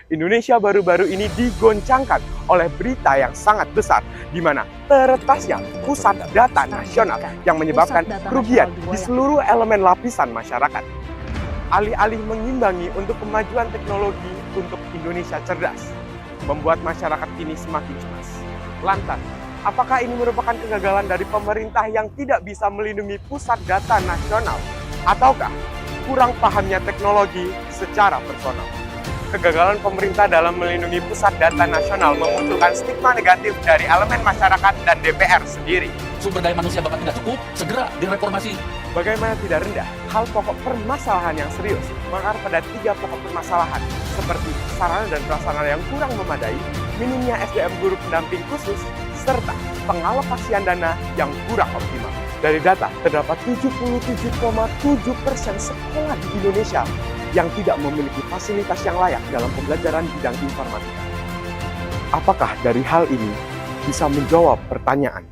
Indonesia baru-baru ini digoncangkan oleh berita yang sangat besar, di mana teretasnya pusat data nasional yang menyebabkan kerugian di seluruh elemen lapisan masyarakat. Alih-alih mengimbangi untuk kemajuan teknologi untuk Indonesia cerdas, membuat masyarakat kini semakin cemas. Lantas, apakah ini merupakan kegagalan dari pemerintah yang tidak bisa melindungi pusat data nasional? Ataukah kurang pahamnya teknologi secara personal? Kegagalan pemerintah dalam melindungi pusat data nasional memunculkan stigma negatif dari elemen masyarakat dan DPR sendiri. Sumber daya manusia bahkan tidak cukup, segera direformasi. Bagaimana tidak rendah, hal pokok permasalahan yang serius mengakar pada 3 pokok permasalahan, seperti sarana dan prasarana yang kurang memadai, minimnya SDM guru pendamping khusus, serta pengalokasian dana yang kurang optimal. Dari data, terdapat 77,7% sekolah di Indonesia yang tidak memiliki fasilitas yang layak dalam pembelajaran bidang informatika. Apakah dari hal ini bisa menjawab pertanyaan,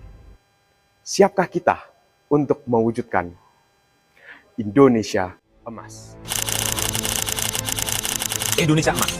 siapkah kita untuk mewujudkan Indonesia Emas? Indonesia Emas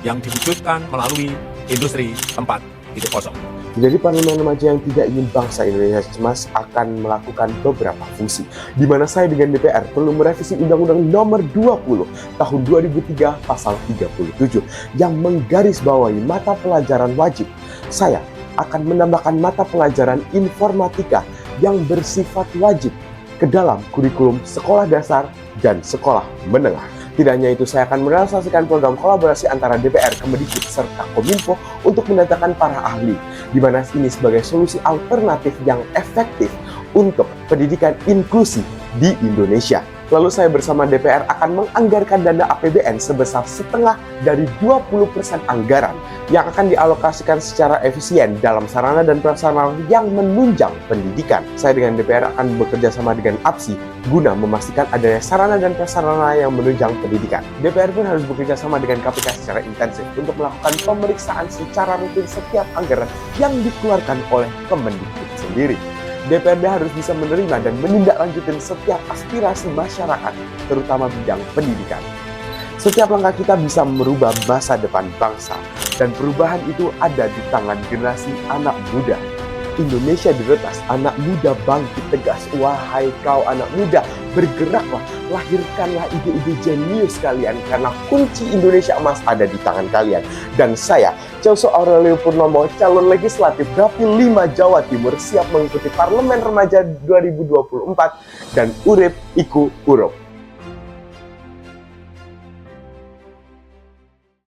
yang diwujudkan melalui industri 4.0. Jadi parlemen remaja yang tidak ingin bangsa Indonesia emas akan melakukan beberapa fungsi, di mana saya dengan DPR perlu merevisi Undang-Undang Nomor 20 Tahun 2003 Pasal 37 yang menggarisbawahi mata pelajaran wajib. Saya akan menambahkan mata pelajaran informatika yang bersifat wajib ke dalam kurikulum sekolah dasar dan sekolah menengah. Tidak hanya itu, saya akan merealisasikan program kolaborasi antara DPR, Kemendikbud, serta Kominfo untuk mendatangkan para ahli, di mana ini sebagai solusi alternatif yang efektif untuk pendidikan inklusi di Indonesia. Lalu saya bersama DPR akan menganggarkan dana APBN sebesar setengah dari 20% anggaran yang akan dialokasikan secara efisien dalam sarana dan prasarana yang menunjang pendidikan. Saya dengan DPR akan bekerja sama dengan APSI guna memastikan adanya sarana dan prasarana yang menunjang pendidikan. DPR pun harus bekerja sama dengan KPK secara intensif untuk melakukan pemeriksaan secara rutin setiap anggaran yang dikeluarkan oleh Kemendikbud sendiri. DPRD harus bisa menerima dan menindaklanjuti setiap aspirasi masyarakat, terutama bidang pendidikan. Setiap langkah kita bisa merubah masa depan bangsa, dan perubahan itu ada di tangan generasi anak muda. Indonesia diretas, anak muda bangkit tegas. Wahai kau anak muda, bergeraklah, lahirkanlah ide-ide jenius kalian, karena kunci Indonesia Emas ada di tangan kalian. Dan saya, Celso Aurelio Purnomo, calon legislatif Dapil 5 Jawa Timur, siap mengikuti Parlemen Remaja 2024 dan urip iku urup.